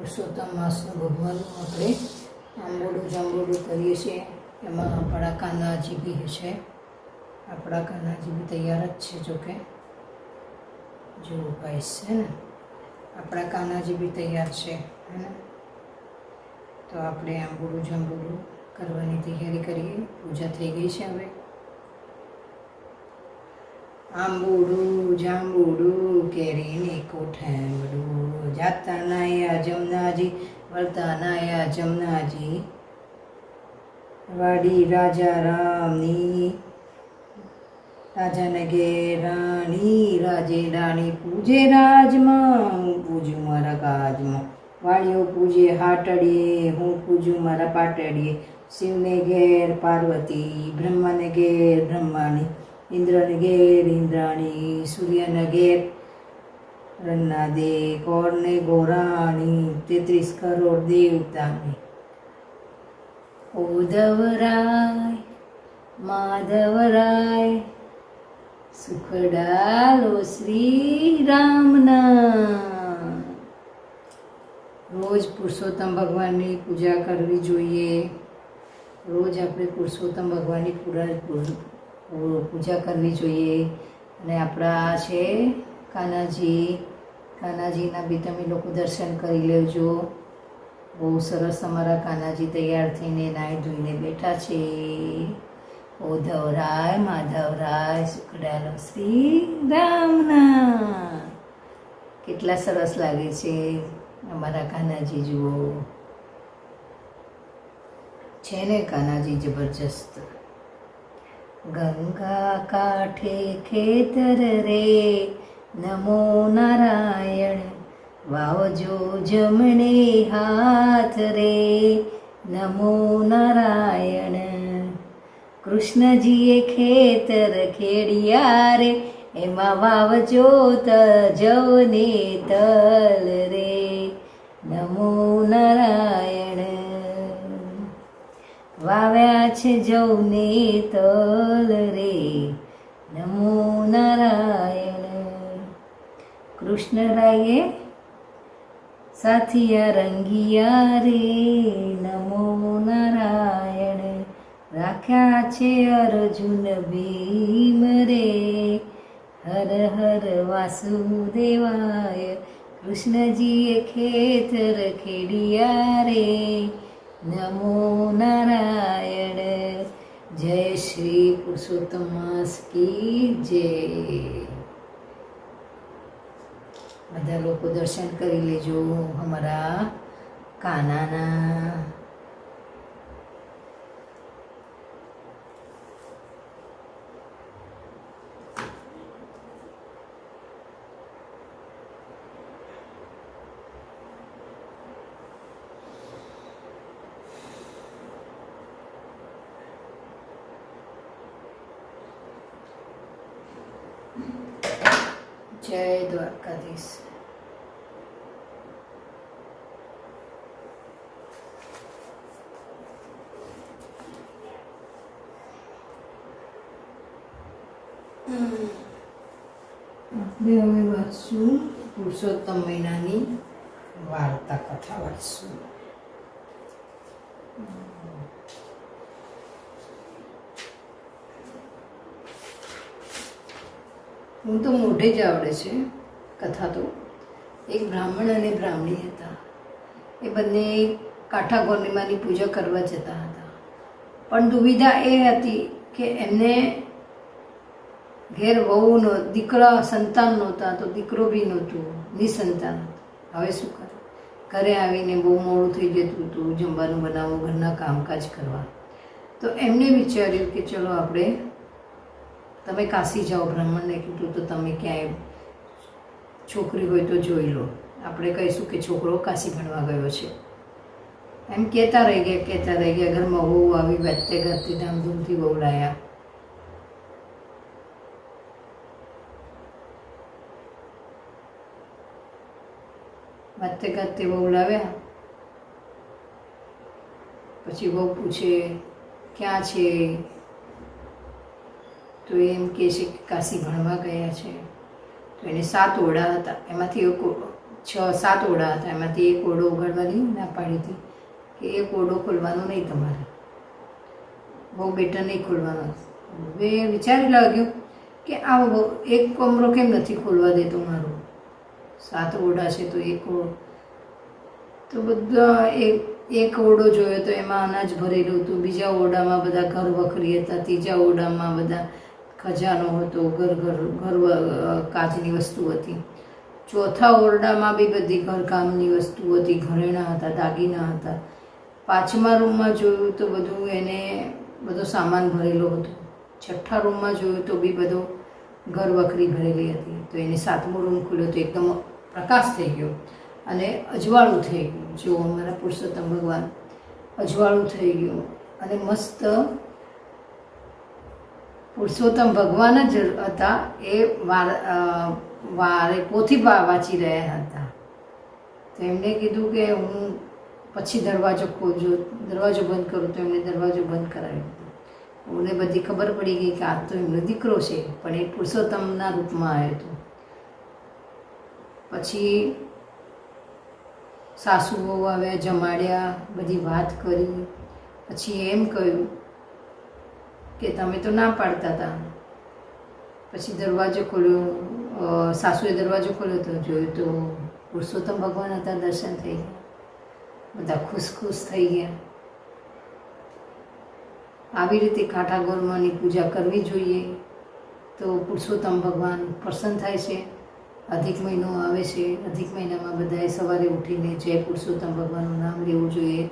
પુરુષોત્તમ માસનું ભગવાનનું આપણે આંબોડું જાંબોડું કરીએ છીએ. એમાં આપણા કાનાજી બી છે. આપણા કાનાજી બી તૈયાર જ છે. જોકે જો ગાઈસ છે ને, આપણા કાનાજી બી તૈયાર છે હે ને. તો આપણે આંબોડું જાંબોડું કરવાની તૈયારી કરીએ. પૂજા થઈ ગઈ છે હવે. આંબોડું જાંબોડું કેરીને કોઠાંબડું, જાતા નાયા જમનાજી વળતા નાયા જમનાજી, વાડી રાજા રામની રાજાને ઘેર રાણી રાજે રાણી પૂજે રાજમાં, હું પૂજું મારા કાજમાં. વાળીઓ પૂજે હાટડીએ, હું પૂજું મારા પાટડીએ. શિવને ઘેર પાર્વતી, બ્રહ્માને ઘેર બ્રહ્માણી, ઇન્દ્રને ઘેર ઇન્દ્રાણી, સૂર્યને ઘેર રન્ના દે, કોરને ગોરાણી, 33 કરોડ દેવતાની. ઉદ્ધવરાય માધવરાય સુખડાલો શ્રી રામના. રોજ પુરુષોત્તમ ભગવાનની પૂજા કરવી જોઈએ. રોજ આપણે પુરુષોત્તમ ભગવાનની પૂજા કરવી જોઈએ. અને આપણા છે કાનાજીના બી તમે લોકો દર્શન કરી લેજો. બહુ સરસ અમારા કાનાજી તૈયાર થઈને નાહી ધોઈને બેઠા છે. ઉદ્ધવરાય માધવરાય સુખડાલો શ્રી રામના. કેટલા સરસ લાગે છે અમારા કાનાજી. જુઓ છે ને કાનાજી જબરજસ્ત. ગંગા કાંઠે ખેતર રે નમો નારાયણ, વાવજો જમણે હાથ રે નમો નારાયણ. કૃષ્ણજીએ ખેતર ખેડિયા રે, એમાં વાવજો જવને તલ રે નમો નારાયણ. વાવ્યા છે જવને તલ રે નમો નારાયણ. કૃષ્ણરાયે સાથિયા રંગિયા રે નમો નારાયણ. રાખ્યા છે અર્જુન ભીમ રે, હર હર વાસુદેવાય. કૃષ્ણજીએ ખેતર ખેડિયા રે નમો નારાયણ. જય શ્રી પુરુષોત્તમ માસ કી જય. બધા લોકો દર્શન કરી લેજો અમારા કાનાના. જય દ્વારકાધીશ. આપણે હવે વાંચશું પુરુષોત્તમ મહિનાની વાર્તા કથા વાંચશું. હું તો મોઢે જ આવડે છે કથા તો. એક બ્રાહ્મણ અને બ્રાહ્મણી હતા. એ બંને કાંઠા ગૌર્ણિમાની પૂજા કરવા જતા હતા. પણ દુવિધા એ હતી કે એમને ઘેર વહુ દીકરા સંતાન નહોતા, તો દીકરો બી નહોતું, નિસંતાન. હવે શું કરે? ઘરે આવીને બહુ મોડું થઈ જતું હતું જમવાનું બનાવવું, ઘરના કામકાજ કરવા. તો એમને વિચાર્યું કે ચલો આપણે, તમે કાશી જાઓ. બ્રાહ્મણને કીધું તો તમે ક્યાંય છોકરી હોય તો જોઈ લો. આપણે કહીશું કે છોકરો કાશી ભણવા ગયો છે. એમ કહેતા રહી ગયા. ઘરમાં વહુ આવી, વાતે ઘરથી ધામધૂમથી વહુ લાયા. વાતે ગાતે વહુ લાવ્યા. પછી વહુ પૂછે ક્યાં છે, તો એમ કહે છે કે કાશી ભણવા ગયા છે. તો એને 7 ઓરડા હતા. એમાંથી એક 6-7 ઓરડા હતા, એમાંથી એક ઓરડો ઉગાડવાની ના પાડી હતી કે એક ઓરડો ખોલવાનો નહીં તમારે, બહુ બેટર નહીં ખોલવાનો. હવે વિચારી લાગ્યું કે આ એક કમરો કેમ નથી ખોલવા દેતો મારો, 7 ઓરડા છે તો તો બધા એક ઓરડો જોયો તો એમાં અનાજ ભરેલું હતું, બીજા ઓરડામાં બધા ઘર વખરી હતા, ત્રીજા ઓરડામાં બધા ખજાનો હતો, કાચની વસ્તુ હતી, ચોથા ઓરડામાં બી બધી ઘરકામની વસ્તુ હતી, ઘરેણાં હતા, દાગીના હતા. 5મા રૂમમાં જોયું તો બધું બધો સામાન ભરેલો હતો. 6ઠ્ઠા રૂમમાં જોયું તો બી બધો ઘર વખરી ભરેલી હતી. તો એને 7મો રૂમ ખુલ્યો તો એકદમ પ્રકાશ થઈ ગયો અને અજવાળું થઈ ગયું. જો અમારા પુરુષોત્તમ ભગવાન અજવાળું થઈ ગયું અને મસ્ત પુરુષોત્તમ ભગવાન જ હતા, એ વારે પોથી વાંચી રહ્યા હતા. તો એમને કીધું કે હું પછી દરવાજો બંધ કરું, તો એમને દરવાજો બંધ કરાવી દીધો. મને બધી ખબર પડી ગઈ કે આ તો એમનો દીકરો છે, પણ એ પુરુષોત્તમના રૂપમાં આવ્યો હતો. પછી સાસુઓ આવ્યા, જમાડ્યા, બધી વાત કરી. પછી એમ કહ્યું કે તમે તો ના પાડતા હતા. પછી દરવાજો ખોલ્યો, સાસુએ દરવાજો ખોલ્યો તો જોયું તો પુરુષોત્તમ ભગવાન હતા. દર્શન થઈ ગયા, બધા ખુશ થઈ ગયા. આવી રીતે કાંઠા ગોરમાની પૂજા કરવી જોઈએ તો પુરુષોત્તમ ભગવાન પ્રસન્ન થાય છે. અધિક મહિનો આવે છે, અધિક મહિનામાં બધાએ સવારે ઉઠીને જય પુરુષોત્તમ ભગવાનનું નામ લેવું જોઈએ,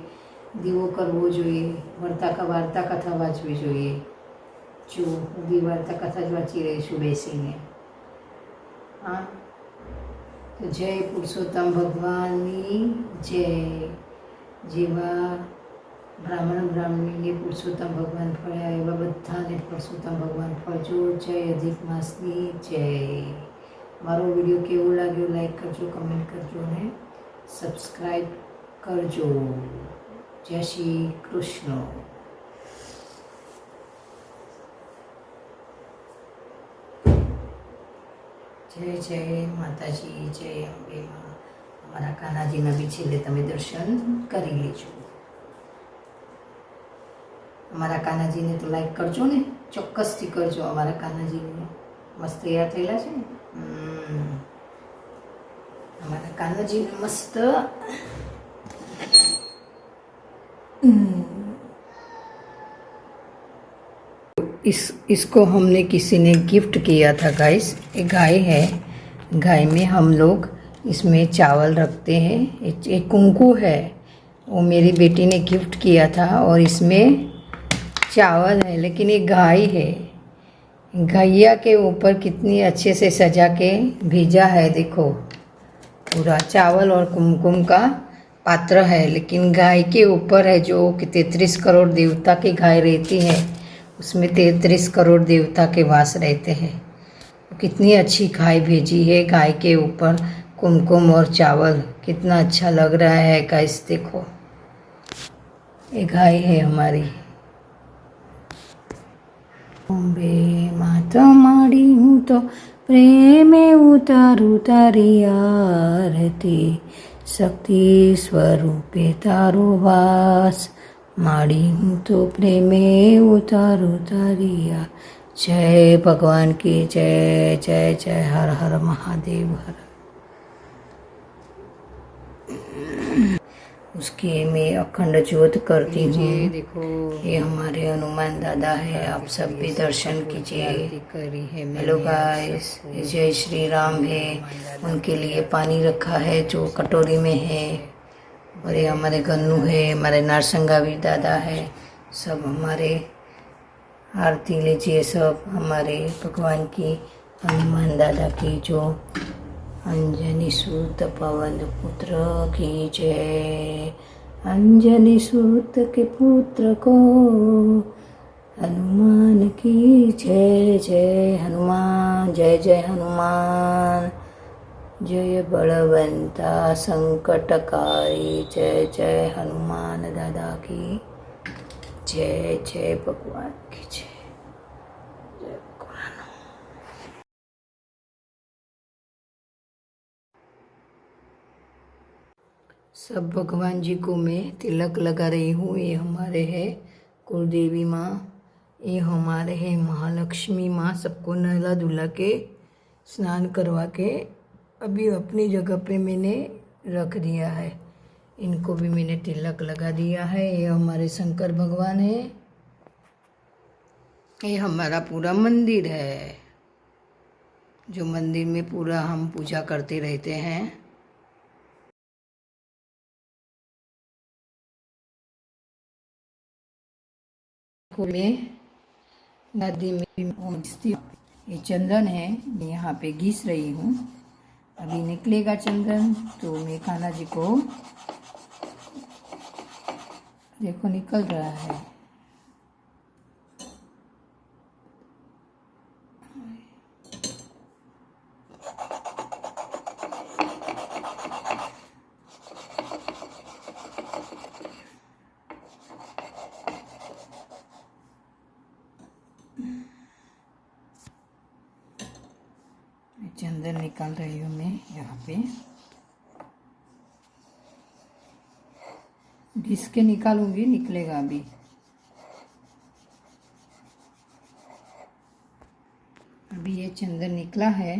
દીવો કરવો જોઈએ, વાર્તા કથા વાંચવી જોઈએ. જો હું બી વાર્તા કથા જ વાંચી રહી છું બેસીને. હા, તો જય પુરુષોત્તમ ભગવાનની જય. જેવા બ્રાહ્મણીને પુરુષોત્તમ ભગવાન ફળ્યા એવા બધાને પુરુષોત્તમ ભગવાન ફળજો. જય અધિક માસની જય. મારો વિડીયો કેવો લાગ્યો લાઈક કરજો, કમેન્ટ કરજો અને સબસ્ક્રાઈબ કરજો. જય શ્રી કૃષ્ણ. જય જય માતાજી, જય અંબે માં. અમારા કાનાજીના બી છેલ્લે તમે દર્શન કરી લેજો. અમારા કાનાજીને તો લાઈક કરજો ને, ચોક્કસથી કરજો. અમારા કાનાજીને મસ્ત તૈયાર થયેલા છે ને. हमारा कान्हा जी ने मस्त इसको हमने किसी ने गिफ्ट किया था गाइस. एक गाय है, गाय में हम लोग इसमें चावल रखते हैं. एक कुंकू है, वो मेरी बेटी ने गिफ्ट किया था और इसमें चावल है, लेकिन ये गाय है. गैया के ऊपर कितनी अच्छे से सजा के भेजा है. देखो पूरा चावल और कुमकुम का पात्र है, लेकिन गाय के ऊपर है जो कि 33 करोड़ देवता की गाय रहती है, उसमें 33 करोड़ देवता के वास रहते हैं. कितनी अच्छी गाय भेजी है. गाय के ऊपर कुमकुम और चावल कितना अच्छा लग रहा है गाइस. देखो ये गाय है हमारी. અંબે માતા માડી હું તો પ્રેમે ઉતારું તારી આરતી. શક્તિ સ્વરૂપે તારો વાસ, માડી હું તો પ્રેમે ઉતારું તારી આ. જય ભગવાન की जय. जय जय. हर हर महादेव. हर उसकी मैं अखंड ज्योत करती हूँ. देखो ये हमारे हनुमान दादा है. आप सब भी दर्शन कीजिए. हेलो गाइस, जय श्री राम है. उनके लिए पानी रखा है जो कटोरी में है. और ये हमारे गन्नू है, हमारे नारसंगावीर दादा है. सब हमारे आरती लीजिए. सब हमारे भगवान की, हनुमान दादा की, जो अंजनी सूत पवन पुत्र की जय. अंजनी सूत के पुत्र को हनुमान की जय. जय हनुमान. जय जय हनुमान. जय बलवंता संकटकारी. जय जय हनुमान दादा की जय. जय भगवान की जय. सब भगवान जी को मैं तिलक लगा रही हूँ। ये हमारे है कुलदेवी माँ, ये हमारे है महालक्ष्मी माँ। सबको नहला धुला के स्नान करवा के अभी अपनी जगह पे मैंने रख दिया है। इनको भी मैंने तिलक लगा दिया है। ये हमारे शंकर भगवान है। ये हमारा पूरा मंदिर है, जो मंदिर में पूरा हम पूजा करते रहते हैं। मैं नदी में पहुँचती हूँ। ये चंदन है, मैं यहाँ पे घिस रही हूँ। अभी निकलेगा चंदन तो मैं कान्हा जी को, देखो निकल रहा है। चंदन निकाल रही हूँ मैं यहाँ पे। घिस के निकालूंगी, निकलेगा अभी। अभी ये चंदन निकला है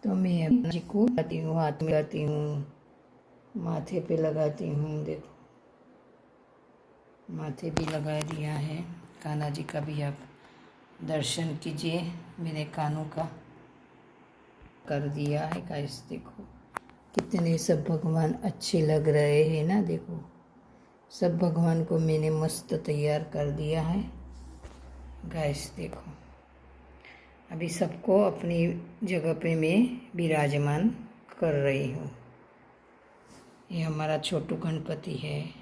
तो मैं जी को लगाती हूँ, हाथ में लगाती हूँ, माथे पे लगाती हूँ। देखो माथे भी लगा दिया है। कान्हा जी का भी आप दर्शन कीजिए। मेरे कानों का कर दिया है गाइस। देखो कितने सब भगवान अच्छे लग रहे हैं ना। देखो सब भगवान को मैंने मस्त तैयार कर दिया है गाइस। देखो अभी सबको अपनी जगह पे मैं विराजमान कर रही हूँ। ये हमारा छोटू गणपति है।